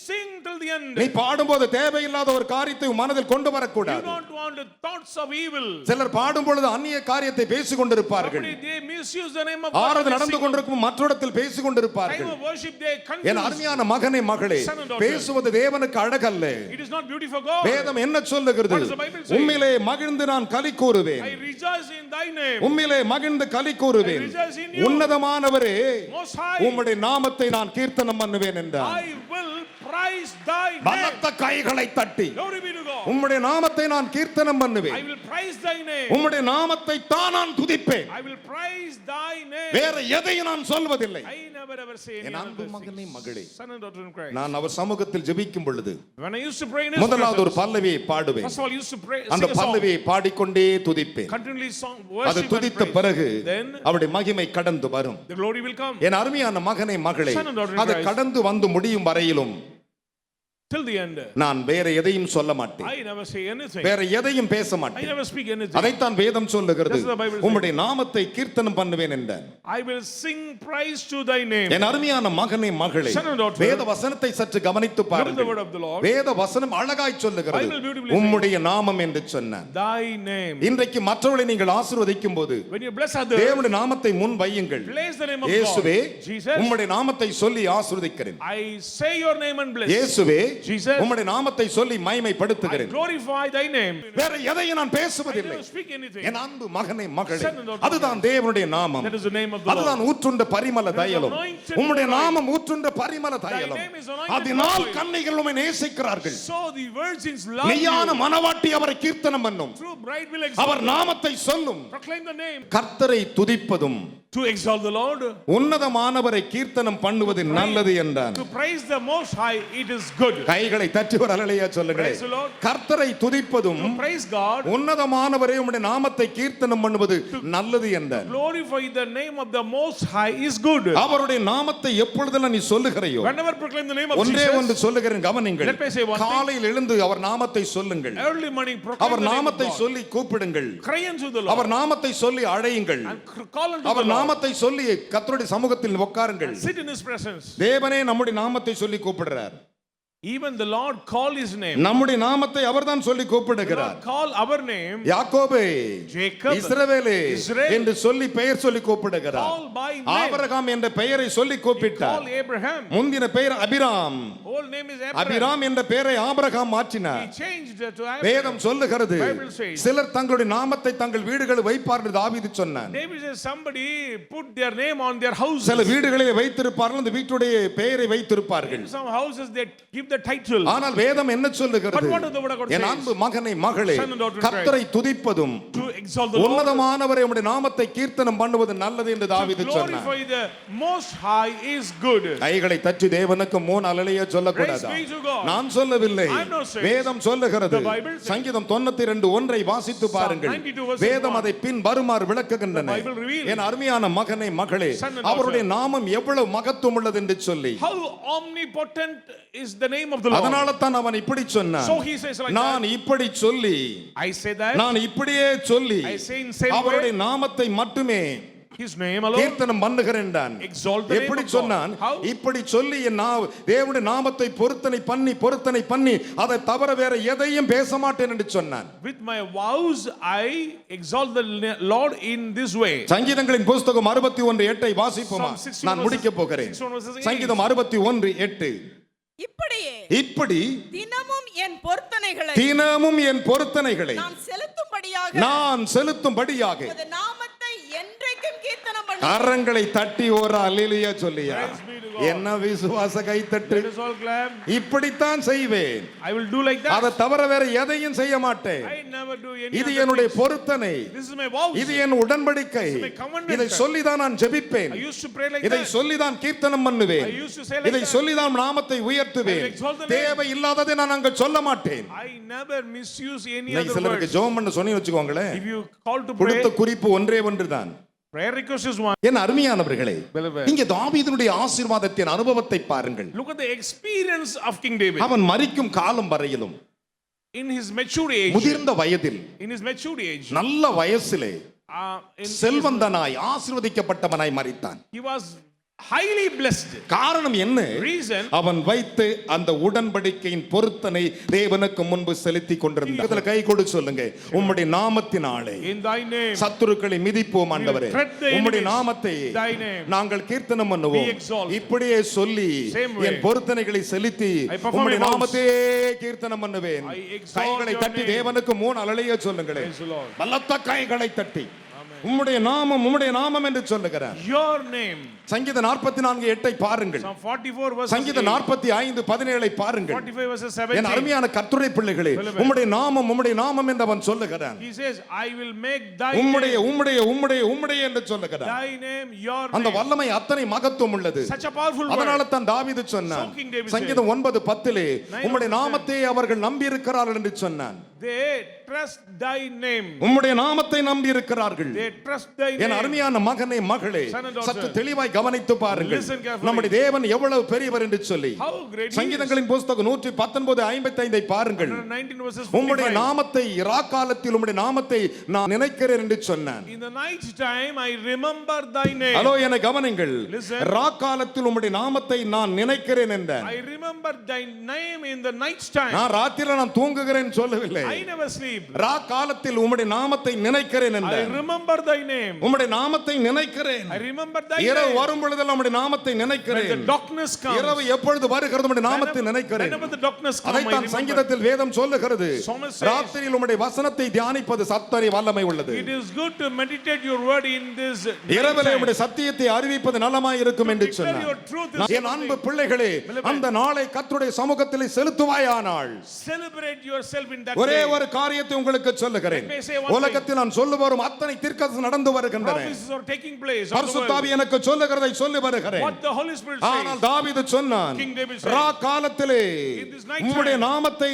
Speaker 2: till the end.
Speaker 1: நீ பாடும்போது தேவையில்லாத ஒரு காரியத்தை உன் மனதில் கொண்டு
Speaker 2: You
Speaker 1: வரக்கூடாது.
Speaker 2: don't want the thoughts of evil.
Speaker 1: சிலர் பாடும் பொழுது அந்நிய காரியத்தை பேசிக் கொண்டிருப்பார்கள்.
Speaker 2: Somebody, they misuse the name of God.
Speaker 1: ஆராதனை
Speaker 2: They
Speaker 1: நடந்து
Speaker 2: sing
Speaker 1: கொண்டிருக்கும் மற்றொடத்தில் பேசிக்
Speaker 2: time
Speaker 1: கொண்டிருப்பார்கள்.
Speaker 2: of worship, they
Speaker 1: N
Speaker 2: confuse.
Speaker 1: அருமையான மகனே மகளே,
Speaker 2: Son and daughter.
Speaker 1: பேசுவது தேவனுக்கு அழகல்ல.
Speaker 2: It is not beauty for God.
Speaker 1: வேதம் என்ன சொல்லுகிறது?
Speaker 2: What does the Bible say?
Speaker 1: உம்மிலே மகிழ்ந்து நான் களி கூறுவேன்.
Speaker 2: I rejoice in thy name.
Speaker 1: உம்மிலே மகிழ்ந்து களி கூறுவேன்.
Speaker 2: I rejoice in you.
Speaker 1: உன்னதமானவரே,
Speaker 2: Most high,
Speaker 1: உம்முடைய நாமத்தை நான் கீர்த்தனம் பண்ணுவேன் என்றார்.
Speaker 2: I will praise thy name.
Speaker 1: பலத்த கைகளை தட்டி
Speaker 2: Glory be to God.
Speaker 1: உம்முடைய நாமத்தை நான் கீர்த்தனம்
Speaker 2: I
Speaker 1: பண்ணுவேன்.
Speaker 2: will praise thy name.
Speaker 1: உம்முடைய நாமத்தை தான் நான் துதிப்பேன்.
Speaker 2: I will praise thy name.
Speaker 1: வேற எதையும் நான் சொல்வதில்லை.
Speaker 2: I never ever say any
Speaker 1: N
Speaker 2: other
Speaker 1: அன்பு
Speaker 2: things.
Speaker 1: மகனே மகளே,
Speaker 2: Son and daughter in Christ.
Speaker 1: நான் அவர் சமூகத்தில் ஜெபிக்கும் பொழுது
Speaker 2: When I used to pray in his
Speaker 1: முதலாவது ஒரு
Speaker 2: presence,
Speaker 1: பல்லவியை பாடுவேன்.
Speaker 2: first of all, I used to pray,
Speaker 1: அந்த
Speaker 2: sing a song.
Speaker 1: பல்லவியை பாடிக்கொண்டே துதிப்பேன்.
Speaker 2: Continually song,
Speaker 1: அது
Speaker 2: worship and
Speaker 1: துதித்த
Speaker 2: praise.
Speaker 1: பிறகு
Speaker 2: Then
Speaker 1: அவருடைய மகிமை கடந்து வரும்.
Speaker 2: the glory will come.
Speaker 1: என் அருமையான மகனே மகளே,
Speaker 2: Son and daughter in
Speaker 1: அது
Speaker 2: Christ.
Speaker 1: கடந்து வந்து முடியும் வரையிலும்
Speaker 2: Till the end.
Speaker 1: நான் வேற எதையும் சொல்ல மாட்டேன்.
Speaker 2: I never say anything.
Speaker 1: வேற எதையும் பேச
Speaker 2: I
Speaker 1: மாட்டேன்.
Speaker 2: never speak anything.
Speaker 1: அதைத்தான் வேதம் சொல்லுகிறது.
Speaker 2: That's what the Bible says.
Speaker 1: உம்முடைய நாமத்தை கீர்த்தனம் பண்ணுவேன் என்றார்.
Speaker 2: I will sing praise to thy name.
Speaker 1: என் அருமையான மகனே மகளே,
Speaker 2: Son and daughter.
Speaker 1: வேத வசனத்தை சற்று கவனித்து
Speaker 2: Look at the
Speaker 1: பாருங்கள்.
Speaker 2: word of the Lord.
Speaker 1: வேத வசனம் அழகாய் சொல்லுகிறது.
Speaker 2: Bible beautifully says.
Speaker 1: உம்முடைய நாமம் என்று சொன்னார்.
Speaker 2: Thy name.
Speaker 1: இன்றைக்கு மற்றவர்களை நீங்கள் ஆசீர்வதிக்கும் போது
Speaker 2: When you bless others,
Speaker 1: தேவனுடைய நாமத்தை முன் வையுங்கள்.
Speaker 2: place the name of
Speaker 1: இயேசுவே,
Speaker 2: God. Jesus,
Speaker 1: உம்முடைய நாமத்தை சொல்லி ஆசீர்வதிக்கிறேன்.
Speaker 2: I say your name and bless.
Speaker 1: இயேசுவே,
Speaker 2: Jesus,
Speaker 1: உம்முடைய நாமத்தை சொல்லி
Speaker 2: I
Speaker 1: மகிமைப்படுத்துகிறேன்.
Speaker 2: glorify thy name.
Speaker 1: வேற எதையும் நான்
Speaker 2: I
Speaker 1: பேசுவதில்லை.
Speaker 2: never speak anything.
Speaker 1: என் அன்பு மகனே மகளே,
Speaker 2: Son and daughter.
Speaker 1: அதுதான் தேவனுடைய நாமம்.
Speaker 2: That is the name of the
Speaker 1: அதுதான்
Speaker 2: Lord.
Speaker 1: ஊற்றுண்ட பரிமள தைலம்.
Speaker 2: anointed
Speaker 1: உம்முடைய
Speaker 2: oil.
Speaker 1: நாமம் ஊற்றுண்ட பரிமள தைலம்.
Speaker 2: name is anointed
Speaker 1: அதனால்
Speaker 2: oil.
Speaker 1: கன்னிகள் உம்மை நேசிக்கிறார்கள்.
Speaker 2: So the virgins love
Speaker 1: மெய்யான
Speaker 2: you.
Speaker 1: மனவாட்டி அவரை கீர்த்தனம் பண்ணும்.
Speaker 2: True bride will
Speaker 1: our
Speaker 2: exalt you.
Speaker 1: நாமத்தை சொல்லும்.
Speaker 2: Proclaim the name.
Speaker 1: கர்த்தரை துதிப்பதும்
Speaker 2: To exalt the Lord.
Speaker 1: உன்னதமானவரை கீர்த்தனம் பண்ணுவது நல்லது என்றான்.
Speaker 2: To praise the Most High, it is good.
Speaker 1: கைகளை தட்டி ஒரு அல்லேலூயா சொல்லுங்களேன்.
Speaker 2: Praise the Lord.
Speaker 1: கர்த்தரை துதிப்பதும்
Speaker 2: To praise God,
Speaker 1: உன்னதமானவரே உம்முடைய நாமத்தை கீர்த்தனம் பண்ணுவது நல்லது என்றார்.
Speaker 2: glorify the name of the Most High is good.
Speaker 1: அவருடைய நாமத்தை எப்பொழுதெல்லாம் நீ சொல்லுகிறாயோ
Speaker 2: Whenever proclaim the name of
Speaker 1: ஒன்றே ஒன்று
Speaker 2: Jesus,
Speaker 1: சொல்லுகிறேன் கவனிங்கள்.
Speaker 2: let me say one thing.
Speaker 1: காலையில் எழுந்து அவர் நாமத்தை சொல்லுங்கள்.
Speaker 2: Early morning proclaim
Speaker 1: our
Speaker 2: the name of
Speaker 1: நாமத்தை
Speaker 2: God.
Speaker 1: சொல்லி கூப்பிடுங்கள்.
Speaker 2: Cry unto the Lord.
Speaker 1: அவர் நாமத்தை சொல்லி அழையுங்கள்.
Speaker 2: And call unto the
Speaker 1: our
Speaker 2: Lord.
Speaker 1: நாமத்தை சொல்லி கர்த்தருடைய சமூகத்தில் உட்காருங்கள்.
Speaker 2: Sit in His presence.
Speaker 1: தேவனே நம்முடைய நாமத்தை சொல்லி கூப்பிடுறார்.
Speaker 2: Even the Lord call His name.
Speaker 1: நம்முடைய நாமத்தை அவர்தான் சொல்லி
Speaker 2: The
Speaker 1: கூப்பிடுகிறார்.
Speaker 2: Lord call our name.
Speaker 1: யாக்கோபே,
Speaker 2: Jacob,
Speaker 1: இஸ்ரவேலே
Speaker 2: Israel,
Speaker 1: என்று சொல்லி பெயர் சொல்லி கூப்பிடுகிறார்.
Speaker 2: call by name.
Speaker 1: ஆபிரகாம் என்ற பெயரை சொல்லி கூப்பிட்டார்.
Speaker 2: Call Abraham.
Speaker 1: முந்தின பெயர் Abram.
Speaker 2: Whole name is Abraham.
Speaker 1: Abram என்ற பெயரை ஆபிரகாம்
Speaker 2: He
Speaker 1: மாற்றினார்.
Speaker 2: changed to Abraham.
Speaker 1: வேதம் சொல்லுகிறது
Speaker 2: Bible says.
Speaker 1: சிலர் தங்களுடைய நாமத்தை தங்கள் வீடுகளில் வைப்பார் என்று தாவீது சொன்னான்.
Speaker 2: David says somebody put their name on their houses.
Speaker 1: சில வீடுகளில் வைத்திருப்பார்கள், அந்த வீட்டுடைய பெயரை வைத்திருப்பார்கள்.
Speaker 2: In some houses they give the title.
Speaker 1: ஆனால் வேதம் என்ன சொல்லுகிறது?
Speaker 2: But what does the word of God
Speaker 1: N
Speaker 2: says?
Speaker 1: அன்பு மகனே மகளே,
Speaker 2: Son and daughter in
Speaker 1: கர்த்தரை துதிப்பதும்
Speaker 2: To exalt the Lord.
Speaker 1: உன்னதமானவரை உம்முடைய நாமத்தை கீர்த்தனம் பண்ணுவது நல்லது என்று
Speaker 2: To
Speaker 1: தாவீது சொன்னார்.
Speaker 2: glorify the Most High is good.
Speaker 1: கைகளை தட்டி தேவனுக்கு மூணு அல்லேலூயா சொல்லக்கூடாதா?
Speaker 2: Praise be to God.
Speaker 1: நான் சொல்லவில்லை,
Speaker 2: I'm not saying.
Speaker 1: வேதம் சொல்லுகிறது.
Speaker 2: The Bible says.
Speaker 1: சங்கீதம் 92:1 வாசித்து பாருங்கள்.
Speaker 2: 92 verse
Speaker 1: வேதம்
Speaker 2: 1.
Speaker 1: அதை பின் வருமாறு விளக்குகின்றன.
Speaker 2: The Bible reveals.
Speaker 1: என் அருமையான மகனே மகளே,
Speaker 2: Son and daughter.
Speaker 1: அவருடைய நாமம் எவ்வளவு மகத்துவம் உள்ளது என்று சொல்லி,
Speaker 2: How omnipotent is the name of the Lord.
Speaker 1: அதனால தான் அவன் இப்படி சொன்னான்.
Speaker 2: So he says like
Speaker 1: நான்
Speaker 2: that.
Speaker 1: இப்படி சொல்லி,
Speaker 2: I say that.
Speaker 1: நான் இப்படியே சொல்லி
Speaker 2: I say in same
Speaker 1: அவருடைய
Speaker 2: way.
Speaker 1: நாமத்தை மட்டுமே
Speaker 2: His name alone.
Speaker 1: கீர்த்தனம் பண்ணுகிறேன்.
Speaker 2: Exalt the name
Speaker 1: எப்படி
Speaker 2: of
Speaker 1: சொன்னான்?
Speaker 2: God. How?
Speaker 1: இப்படி சொல்லி என் தேவனுடைய நாமத்தை பொருத்தனை பண்ணி அதை தவிர வேற எதையும் பேச மாட்டேன் என்று சொன்னான்.
Speaker 2: With my vows I exalt the Lord in this way.
Speaker 1: சங்கீதங்களின் புஸ்தகம் 61:8 வாசிப்போமா?
Speaker 2: Psalm 61
Speaker 1: நான் முடிக்க போகிறேன்.
Speaker 2: 61 verses 8.
Speaker 1: சங்கீதம் 61:8.
Speaker 3: இப்படியே
Speaker 1: இப்படி
Speaker 3: தினமும் என் பொருத்தனைகளை
Speaker 1: தினமும் என் பொருத்தனைகளை
Speaker 3: நான் செலுத்தும்படியாக
Speaker 1: செலுத்தும்படியாக
Speaker 3: உமது நாமத்தை என்றைக்கும் கீர்த்தனம் பண்ணு.
Speaker 1: கரங்களை தட்டி ஒரு அல்லேலூயா சொல்லியா?
Speaker 2: Praise be to God.
Speaker 1: என்ன விசுவாச கைத்தட்டு.
Speaker 2: Let us all clap.
Speaker 1: இப்படித்தான் செய்வேன்,
Speaker 2: I will do like that.
Speaker 1: அதை தவிர வேற எதையும் செய்ய மாட்டேன்.
Speaker 2: I never do any
Speaker 1: இது
Speaker 2: other
Speaker 1: என்னுடைய
Speaker 2: things.
Speaker 1: பொருத்தனை,
Speaker 2: This is my vows.
Speaker 1: இது என் உடன்படிக்கை.
Speaker 2: This is my covenant.
Speaker 1: இதை சொல்லிதான் நான் ஜெபிப்பேன்,
Speaker 2: I used to pray like
Speaker 1: இதை
Speaker 2: that.
Speaker 1: சொல்லிதான் கீர்த்தனம் பண்ணுவேன்,
Speaker 2: I used to say like
Speaker 1: இதை
Speaker 2: that.
Speaker 1: சொல்லிதான் நாமத்தை உயர்த்துவேன்.
Speaker 2: I will exalt the name.
Speaker 1: தேவை இல்லாததை நான் அங்க சொல்ல மாட்டேன்.
Speaker 2: I never misuse any
Speaker 1: இன்னைக்கு
Speaker 2: other
Speaker 1: சிலருக்கு
Speaker 2: words.
Speaker 1: ஜெபம் பண்ண சொன்னி வச்சுக்கோங்களேன்,
Speaker 2: If you call to pray,
Speaker 1: கொடுத்த குறிப்பு ஒன்றே ஒன்றுதான்.
Speaker 2: prayer request is one.
Speaker 1: என் அருமையானவர்களே,
Speaker 2: Beloved.
Speaker 1: இங்கே தாவீதுடைய ஆசீர்வாதத்தின் அனுபவத்தை பாருங்கள்.
Speaker 2: Look at the experience of King David.
Speaker 1: அவன் மரிக்கும் காலம் வரையிலும்,
Speaker 2: In his mature age.
Speaker 1: முதிர்ந்த வயதில்,
Speaker 2: In his mature age.
Speaker 1: நல்ல வயசிலே
Speaker 2: In
Speaker 1: செல்வந்தனாய் ஆசீர்வதிக்கப்பட்டவனாய் மரித்தான்.
Speaker 2: he was highly blessed.
Speaker 1: காரணம் என்ன?
Speaker 2: Reason.
Speaker 1: அவன் வைத்து அந்த உடன்படிக்கையின் பொருத்தனை தேவனுக்கு முன்பு செலுத்தி கொண்டிருந்தார். கை கொடு சொல்லுங்க, உம்முடைய நாமத்தினாலே
Speaker 2: In thy name.
Speaker 1: சத்துருக்களை மிதிப்போம் ஆண்டவரே.
Speaker 2: tread the
Speaker 1: உம்முடைய
Speaker 2: enemies.
Speaker 1: நாமத்தை
Speaker 2: Thy name.
Speaker 1: நாங்கள் கீர்த்தனம் பண்ணுவோம்.
Speaker 2: We exalt.
Speaker 1: இப்படியே சொல்லி
Speaker 2: Same way.
Speaker 1: என் பொருத்தனைகளை செலுத்தி
Speaker 2: I perform
Speaker 1: உம்முடைய
Speaker 2: my vows.
Speaker 1: நாமத்தையே கீர்த்தனம் பண்ணுவேன்.
Speaker 2: I exalt
Speaker 1: கைகளை
Speaker 2: your
Speaker 1: தட்டி
Speaker 2: name.
Speaker 1: தேவனுக்கு 3 அல்லேலூயா சொல்லுங்களேன்.
Speaker 2: Praise the Lord.
Speaker 1: பலத்த கைகளை தட்டி உம்முடைய நாமம் என்று சொல்லுகிறார்.
Speaker 2: Your name.
Speaker 1: சங்கீதம் 44:8 பாருங்கள்.
Speaker 2: Psalm 44 verses
Speaker 1: சங்கீதம் 45:17 பாருங்கள்.
Speaker 2: 45 verses
Speaker 1: என்
Speaker 2: 17.
Speaker 1: அருமையான கர்த்தருடைய பிள்ளைகளே, உம்முடைய நாமம் என்று அவன் சொல்லுகிறான்.
Speaker 2: He says, I will make thy
Speaker 1: உம்முடைய என்று சொல்லுகிறான்.
Speaker 2: thy name your
Speaker 1: அந்த
Speaker 2: name.
Speaker 1: வல்லமை அத்தனை மகத்துவம் உள்ளது.
Speaker 2: Such a powerful
Speaker 1: அதனால
Speaker 2: word.
Speaker 1: தான் தாவீது சொன்னான்,
Speaker 2: So King David
Speaker 1: சங்கீதம் 9:10 உம்முடைய நாமத்தை அவர்கள் நம்பி இருக்கிறார்கள் என்று சொன்னான்.
Speaker 2: They trust thy name.
Speaker 1: உம்முடைய நாமத்தை நம்பி இருக்கிறார்கள்.
Speaker 2: They trust thy
Speaker 1: N
Speaker 2: name.
Speaker 1: அருமையான மகனே மகளே,
Speaker 2: Son and daughter.
Speaker 1: சற்று தெளிவாய் கவனித்து பாருங்கள்,
Speaker 2: Listen carefully.
Speaker 1: நம்முடைய தேவன் எவ்வளவு பெரியவர் என்று சொல்லி.
Speaker 2: How great he is.
Speaker 1: சங்கீதங்களின் புஸ்தகம் 119:55 பாருங்கள்.
Speaker 2: 19 verses
Speaker 1: உம்முடைய
Speaker 2: 55.
Speaker 1: நாமத்தை இராக்காலத்தில் உம்முடைய நாமத்தை நான் நினைக்கிறேன் என்று சொன்னான்.
Speaker 2: In the night time I remember thy name.
Speaker 1: Hello, என்னை கவனிங்கள்.
Speaker 2: Listen.
Speaker 1: ராக்காலத்தில் உம்முடைய நாமத்தை நான் நினைக்கிறேன் என்றான்.
Speaker 2: I remember thy name in the night time.
Speaker 1: நான் ராத்திரில நான் தூங்குகிறேன் சொல்லவில்லை.
Speaker 2: I never sleep.
Speaker 1: ராக்காலத்தில் உம்முடைய நாமத்தை நினைக்கிறேன்
Speaker 2: I
Speaker 1: என்றான்.
Speaker 2: remember thy name.
Speaker 1: உம்முடைய நாமத்தை நினைக்கிறேன்.
Speaker 2: I remember thy
Speaker 1: இரவு
Speaker 2: name.
Speaker 1: வரும் பொழுதெல்லாம் உம்முடைய நாமத்தை
Speaker 2: When
Speaker 1: நினைக்கிறேன்.
Speaker 2: the darkness comes.
Speaker 1: இரவு எப்பொழுது வருகிறது உம்முடைய நாமத்தை நினைக்கிறேன்.
Speaker 2: Whenever the darkness comes, I
Speaker 1: அதைத்தான்
Speaker 2: remember.
Speaker 1: சங்கீதத்தில் வேதம் சொல்லுகிறது.
Speaker 2: Psalmist says,
Speaker 1: ராத்திரியில் உம்முடைய வசனத்தை தியானிப்பது சத்தரி வல்லமை உள்ளது.
Speaker 2: It is good to meditate your word in this
Speaker 1: இரவிலே
Speaker 2: night
Speaker 1: உம்முடைய சத்தியத்தை அறிவிப்பது நலமாய் இருக்கும் என்று
Speaker 2: Declare
Speaker 1: சொன்னார்.
Speaker 2: your truth is
Speaker 1: என் அன்பு பிள்ளைகளே,
Speaker 2: Beloved.
Speaker 1: அந்த நாளை கர்த்தருடைய சமூகத்தில் செலுத்துவாயானால்
Speaker 2: Celebrate yourself in that
Speaker 1: ஒரே ஒரு காரியத்தை உங்களுக்கு சொல்லுகிறேன்.
Speaker 2: Let me say one
Speaker 1: உலகத்தில் நான் சொல்ல வரும் அத்தனை தீர்க்கதரிசனம் நடந்து வருகின்றன.
Speaker 2: Prophecies are taking place.
Speaker 1: பரிசுத்த ஆவி எனக்கு சொல்லுகிறதை சொல்லி வருகிறேன்.
Speaker 2: What the Holy Spirit says.
Speaker 1: ஆனால் தாவீது சொன்னான்,
Speaker 2: King David said,
Speaker 1: ரா காலத்திலே
Speaker 2: in this night
Speaker 1: உம்முடைய
Speaker 2: time,
Speaker 1: நாமத்தை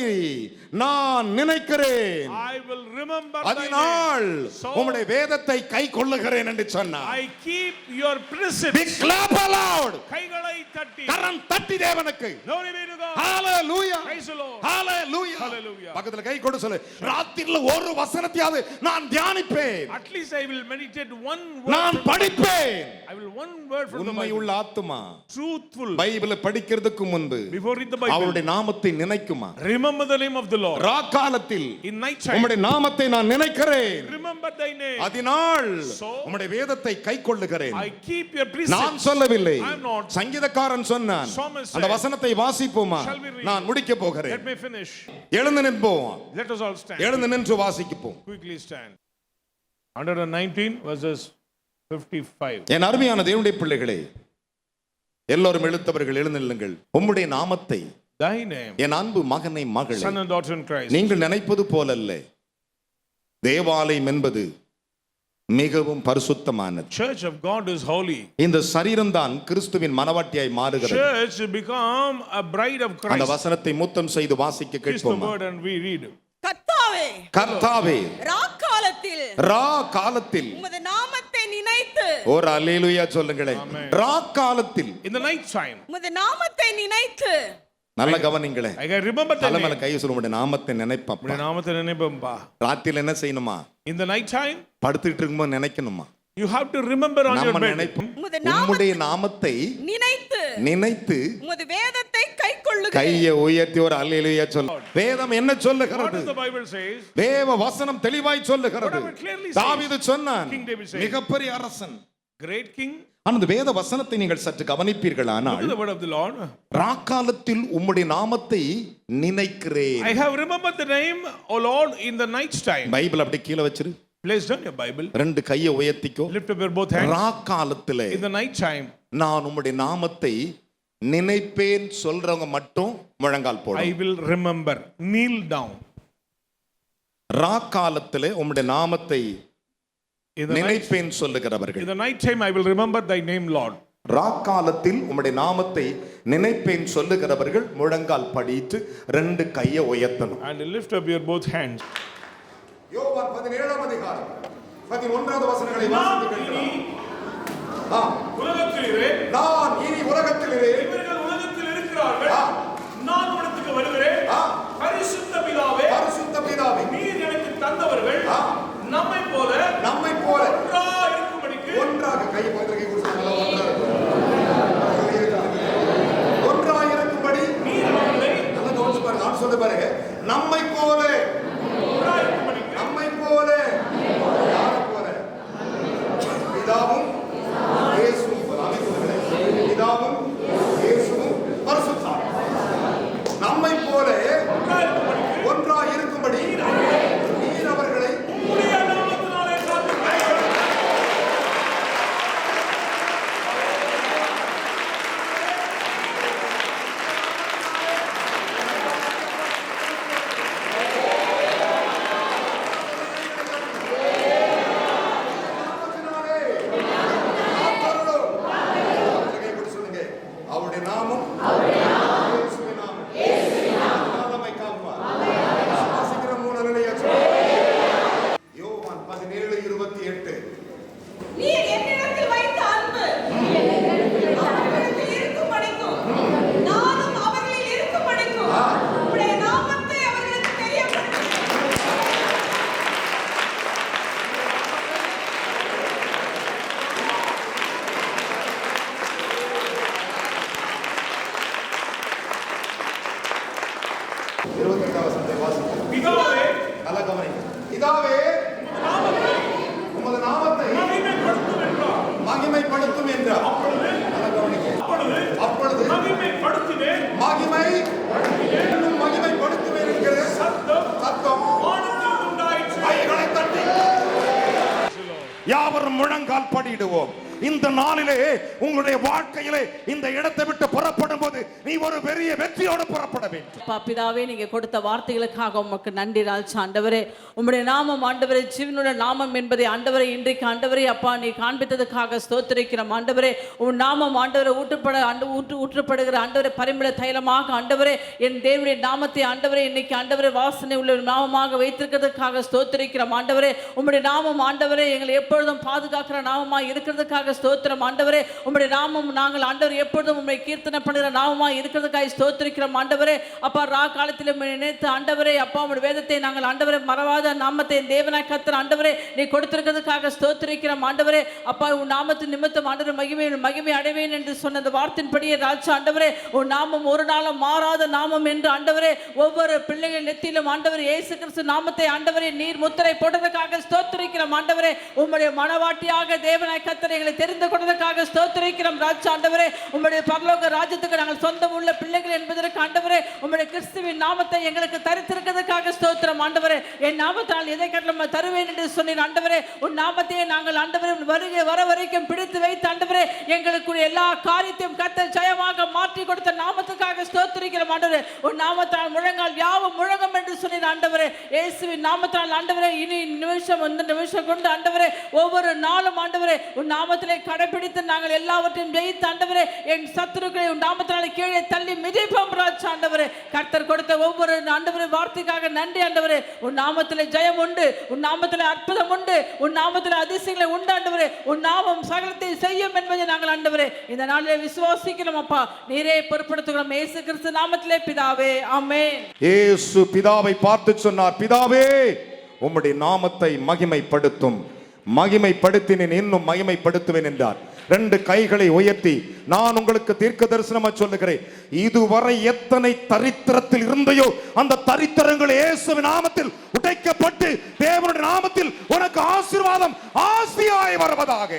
Speaker 1: நான் நினைக்கிறேன்,
Speaker 2: I will remember thy
Speaker 1: அதனால்
Speaker 2: name. So
Speaker 1: உம்முடைய வேதத்தை கை கொள்ளுகிறேன் என்று சொன்னார்.
Speaker 2: I keep your precepts.
Speaker 1: Big clap aloud.
Speaker 2: கைகளை தட்டி.
Speaker 1: கரம் தட்டி தேவனுக்கு.
Speaker 2: Glory be to God.
Speaker 1: Hallelujah.
Speaker 2: Praise the Lord.
Speaker 1: Hallelujah.
Speaker 2: Hallelujah.
Speaker 1: பக்கத்துல கை கொடு சொல்லு, ராத்திரில ஒரு வசனத்தையாவது நான் தியானிப்பேன்,
Speaker 2: At least I will meditate one word.
Speaker 1: நான் படிப்பேன்.
Speaker 2: I will one word from the
Speaker 1: உண்மை
Speaker 2: Bible.
Speaker 1: உள்ள ஆத்துமா
Speaker 2: Truthful.
Speaker 1: பைபிளை படிக்கிறதுக்கு முன்பு
Speaker 2: Before read the Bible.
Speaker 1: அவருடைய நாமத்தை நினைக்குமா?
Speaker 2: Remember the name of the Lord.
Speaker 1: ரா காலத்தில்
Speaker 2: In night time.
Speaker 1: உம்முடைய நாமத்தை நான் நினைக்கிறேன்,
Speaker 2: Remember thy name.
Speaker 1: அதனால்
Speaker 2: So
Speaker 1: உம்முடைய வேதத்தை கை கொள்ளுகிறேன்.
Speaker 2: I keep your precepts.
Speaker 1: நான் சொல்லவில்லை,
Speaker 2: I am not.
Speaker 1: சங்கீதக்காரன் சொன்னான்.
Speaker 2: Psalmist said,
Speaker 1: அந்த வசனத்தை வாசிப்போமா?
Speaker 2: Shall we read?
Speaker 1: நான் முடிக்க போகிறேன்.
Speaker 2: Let me finish.
Speaker 1: எழுந்து நிற்போம்.
Speaker 2: Let us all stand.
Speaker 1: எழுந்து நின்று வாசிப்போம்.
Speaker 2: Quickly stand. 119 verses 55.
Speaker 1: என் அருமையான தேவனுடைய பிள்ளைகளே, எல்லோரும் எழுத்தவர்கள் எழுந்து நில்லுங்கள். உம்முடைய நாமத்தை,
Speaker 2: Thy name.
Speaker 1: என் அன்பு மகனை மகளே,
Speaker 2: Son and daughter in Christ.
Speaker 1: நீங்கள் நினைப்பது போலல்ல. தேவாலயம் என்பது மிகவும் பரிசுத்தமானது.
Speaker 2: Church of God is holy.
Speaker 1: இந்த சரீரம் தான் கிறிஸ்துவின் மனவாட்டியாய் மாறுகிறது.
Speaker 2: Church become a bride of
Speaker 1: அந்த
Speaker 2: Christ.
Speaker 1: வசனத்தை முத்தம் செய்து வாசிக்க
Speaker 2: Kiss the
Speaker 1: கேட்போமா?
Speaker 2: word and we read.
Speaker 3: கர்த்தாவே,
Speaker 1: கர்த்தாவே,
Speaker 3: ராக்காலத்தில்
Speaker 1: ரா காலத்தில்,
Speaker 3: உமது நாமத்தை நினைத்து,
Speaker 1: ஒரு அல்லேலூயா சொல்லுங்களேன்.
Speaker 2: Amen.
Speaker 1: ரா காலத்தில்,
Speaker 2: In the night time.
Speaker 3: உமது நாமத்தை நினைத்து,
Speaker 1: நல்ல கவனிங்களே.
Speaker 2: I can remember the
Speaker 1: தலைமையில
Speaker 2: name.
Speaker 1: கை சொல்ல உடைய நாமத்தை நினைப்பா.
Speaker 2: உம்முடைய நாமத்தை நினைப்பேன்பா.
Speaker 1: ராத்திரில என்ன செய்யணுமா?
Speaker 2: In the night time,
Speaker 1: படுத்துட்டு இருக்கும்போது நினைக்கணுமா?
Speaker 2: you have to remember on your
Speaker 1: நம்ம
Speaker 2: bed.
Speaker 1: நினைப்போம்.
Speaker 3: உமது
Speaker 1: உம்முடைய நாமத்தை
Speaker 3: நினைத்து,
Speaker 1: நினைத்து
Speaker 3: உமது வேதத்தை கைக்கொள்ளுகிறேன்.
Speaker 1: கையை உயர்த்தி ஒரு அல்லேலூயா சொல்லு. வேதம் என்ன
Speaker 2: What
Speaker 1: சொல்லுகிறது?
Speaker 2: does the Bible says?
Speaker 1: தேவ வசனம் தெளிவாய் சொல்லுகிறது.
Speaker 2: Whatever clearly says.
Speaker 1: தாவீது சொன்னான்,
Speaker 2: King David says.
Speaker 1: மிகப்பெரிய அரசன்.
Speaker 2: Great king.
Speaker 1: அந்த வேத வசனத்தை நீங்கள் சற்று கவனிப்பீர்களானால்,
Speaker 2: Look at the word of the Lord.
Speaker 1: ராக்காலத்தில் உம்முடைய நாமத்தை நினைக்கிறேன்.
Speaker 2: I have remembered the name, O Lord, in the night time.
Speaker 1: Bible அப்படி கீழே வச்சிரு.
Speaker 2: Place down your Bible.
Speaker 1: ரெண்டு கையை உயர்த்திக்கோ.
Speaker 2: Lift up your both hands.
Speaker 1: ராக்காலத்திலே
Speaker 2: In the night time,
Speaker 1: நான் உம்முடைய நாமத்தை நினைப்பேன் சொல்றவங்க மட்டும் முழங்கால்
Speaker 2: I
Speaker 1: போடும்.
Speaker 2: will remember. Kneel down.
Speaker 1: ராக்காலத்திலே உம்முடைய நாமத்தை
Speaker 2: In the night,
Speaker 1: நினைப்பேன்
Speaker 2: in
Speaker 1: சொல்லுகிறவர்கள்,
Speaker 2: the night time, I will remember thy name, Lord.
Speaker 1: ராக்காலத்தில் உம்முடைய நாமத்தை நினைப்பேன் சொல்லுகிறவர்கள் முழங்கால் படிட்டு ரெண்டு கையை உயர்த்தணும்.
Speaker 2: And lift up your both hands.
Speaker 1: யோவான் 17ஆம் அதிகாரம் 11வது வசனங்களை வாசித்து கேட்கலாம்.
Speaker 2: உலகத்திலே
Speaker 1: நான் இனி உலகத்திலே
Speaker 2: இவர்கள் உலகத்தில் இருக்கிறார்கள். நான் உனக்கு வருகிறேன். பரிசுத்த பிதாவே,
Speaker 1: பரிசுத்த பிதாவே,
Speaker 2: நீர் எனக்கு தந்தவர்கள் நம்மை போல ஒன்றாக இருக்கும்படிக்கு
Speaker 1: ஒன்றாக கை பக்கத்துல கை கொடுத்து ஒன்றாக இருக்கும்படி
Speaker 2: நீர் அவர்களை
Speaker 1: நல்லா கவனிச்சு பாருங்க. நான் சொல்ல பாருங்க, நம்மை போல,
Speaker 2: ஒன்றாக இருக்கும்படிக்கு
Speaker 1: நம்மை போல, யாரை போல? பிதாவும் இயேசுவும் போல. ஆமென் சொல்லுங்களேன். பிதாவும் இயேசுவும் பரிசுத்த ஆவி. நம்மை போல ஒன்றாக இருக்கும்படி நீர் அவர்களை
Speaker 2: உம்முடைய நாமத்தினாலே காத்துக்கொள்ளுங்கள்.
Speaker 1: அவருடைய நாமம் இயேசுவின் நாமம். நம்மை காப்பார். வாசிக்கிற மூணு நிலையை யோவான் 17:28.
Speaker 3: நீர் என்னிடத்தில் வைத்த அன்பு அவர்களிடத்தில் இருக்கும்படிக்கும், நானும் அவர்களில் இருக்கும்படிக்கும், உம்முடைய நாமத்தை அவர்களுக்கு தெரியப்படுத்துகிறேன்.
Speaker 2: பிதாவே,
Speaker 1: நல்ல கவனி. இதாவே உமது நாமத்தை
Speaker 2: மகிமைப்படுத்தும் என்றார்.
Speaker 1: மகிமைப்படுத்தும் என்றார். நல்ல கவனிங்க. அப்பொழுது
Speaker 2: மகிமைப்படுத்துவேன்.
Speaker 1: மகிமை இன்னும் மகிமைப்படுத்துவேன் என்கிற சத்தம்
Speaker 2: வானத்தில் உண்டாயிற்று.
Speaker 1: கைகளை தட்டி யாவரும் முழங்கால் படியிடுவோம். இந்த நாளிலே உங்களுடைய வாழ்க்கையிலே இந்த இடத்தை விட்டு புறப்படும் போது நீ ஒரு பெரிய வெற்றியோடு புறப்பட வேண்டும்.
Speaker 4: பிதாவே, நீங்க கொடுத்த வார்த்தைகளுக்காக உமக்கு நன்றி ராஜா. ஆண்டவரே, உம்முடைய நாமம் ஆண்டவரே ஜீவனுள்ள நாமம் என்பதை ஆண்டவரே இன்றைக்கு ஆண்டவரே அப்பா நீ காண்பித்ததுக்காக ஸ்தோத்திரிக்கிறோம். ஆண்டவரே, உன் நாமம் ஆண்டவரே ஊற்றப்படுகிற ஆண்டவரே பரிமள தைலமாக ஆண்டவரே என் தேவனுடைய நாமத்தை ஆண்டவரே இன்னைக்கு ஆண்டவரே வாசனை உள்ள நாமமாக வைத்திருக்கிறதுக்காக ஸ்தோத்திரிக்கிறோம். ஆண்டவரே, உம்முடைய நாமம் ஆண்டவரே எங்களை எப்பொழுதும் பாதுகாக்கிற நாமமாக இருக்கிறதுக்காக ஸ்தோத்திரம். ஆண்டவரே, உம்முடைய நாமம் நாங்கள் ஆண்டவர் எப்பொழுதும் உம்மை கீர்த்தனை பண்ணுகிற நாமமாக இருக்கிறதுக்காக ஸ்தோத்திரிக்கிறோம். ஆண்டவரே அப்பா, ரா காலத்தில் நினைத்து ஆண்டவரே அப்பா உம்முடைய வேதத்தை நாங்கள் ஆண்டவரே மறவாத நாமத்தை தேவனாய் கர்த்தர் ஆண்டவரே நீ கொடுத்திருக்கிறதுக்காக ஸ்தோத்திரிக்கிறோம். ஆண்டவரே அப்பா, உன் நாமத்தின் நிமித்தம் ஆண்டவர் மகிமை அடைவேன் என்று சொன்ன அந்த வார்த்தையின்படியே ராஜா ஆண்டவரே உன் நாமம் ஒரு நாளும் மாறாத நாமம் என்று ஆண்டவரே ஒவ்வொரு பிள்ளைகள் நெத்தியிலும் ஆண்டவர் இயேசு கிறிஸ்து நாமத்தை ஆண்டவரே நீர் முத்திரை போட்டதற்காக ஸ்தோத்திரிக்கிறோம். ஆண்டவரே, உம்முடைய மனவாட்டியாக தேவனாய் கர்த்தர் எங்களை தெரிந்து கொண்டதற்காக ஸ்தோத்திரிக்கிறோம். ராஜா ஆண்டவரே, உம்முடைய பரலோக ராஜ்யத்துக்கு நாங்கள் சொந்தம் உள்ள பிள்ளைகள் என்பதற்கு ஆண்டவரே உம்முடைய கிறிஸ்துவின் நாமத்தை எங்களுக்கு தரித்திருக்கிறதுக்காக ஸ்தோத்திரம். ஆண்டவரே, என் நாமத்தால் எதை கட்டளை தருவேன் என்று சொன்னீர். ஆண்டவரே, உன் நாமத்தையே நாங்கள் ஆண்டவரே வருகை வர வரைக்கும் பிடித்து வைத்து ஆண்டவரே எங்களுக்குரிய எல்லா காரியத்தையும் கர்த்தர் ஜெயமாக மாற்றி கொடுத்த நாமத்துக்காக ஸ்தோத்திரிக்கிறோம். ஆண்டவரே, உன் நாமத்தால் முழங்கால் யாவும் முழங்கும் என்று சொன்னீர். ஆண்டவரே, இயேசுவின் நாமத்தால் ஆண்டவரே இனி நிமிஷம் கொண்டு ஆண்டவரே ஒவ்வொரு நாளும் ஆண்டவரே உன் நாமத்திலே கடைபிடித்து நாங்கள் எல்லாவற்றையும் ஜெயித்து ஆண்டவரே என் சத்துருக்களை உன் நாமத்தினாலே கீழே தள்ளி மிதிப்போம் ராஜா. ஆண்டவரே, கர்த்தர் கொடுத்த ஒவ்வொரு ஆண்டவரே வார்த்தைக்காக நன்றி. ஆண்டவரே, உன் நாமத்திலே ஜெயம் உண்டு, உன் நாமத்திலே அற்புதம் உண்டு, உன் நாமத்திலே அதிசயங்களை உண்டு. ஆண்டவரே, உன் நாமம் சகலத்தை செய்யும் என்பதை நாங்கள் ஆண்டவரே இந்த நாளிலே விசுவாசிக்கிறோம். அப்பா, நீரே பொறுப்படுத்துகிறோம் இயேசு கிறிஸ்து நாமத்திலே பிதாவே, ஆமென்.
Speaker 1: இயேசு பிதாவை பார்த்து சொன்னார், பிதாவே உம்முடைய நாமத்தை மகிமைப்படுத்தும், மகிமைப்படுத்தினேன் இன்னும் மகிமைப்படுத்துவேன் என்றார். 2 கைகளை உயர்த்தி நான் உங்களுக்கு தீர்க்க தரிசனமா சொல்லுகிறேன், இதுவரை எத்தனை தரித்திரத்தில் இருந்தையோ அந்த தரித்திரங்கள் இயேசுவின் நாமத்தில் உடைக்கப்பட்டு தேவனுடைய நாமத்தில் உனக்கு ஆசீர்வாதம் ஆசியாய் வருவதாக.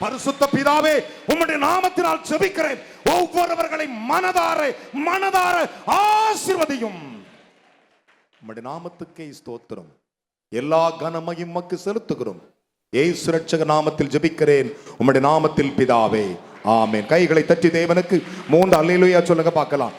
Speaker 1: பரிசுத்த பிதாவே, உம்முடைய நாமத்தினால் ஜெபிக்கிறேன், ஒவ்வொருவர்களை மனதார ஆசீர்வதியும். உம்முடைய நாமத்துக்கே ஸ்தோத்திரம், எல்லா கனமையும் உமக்கு செலுத்துகிறோம். இயேசு ரட்சக நாமத்தில் ஜெபிக்கிறேன், உம்முடைய நாமத்தில் பிதாவே, ஆமென். கைகளை தட்டி தேவனுக்கு 3 அல்லேலூயா சொல்லுங்க பார்க்கலாம்.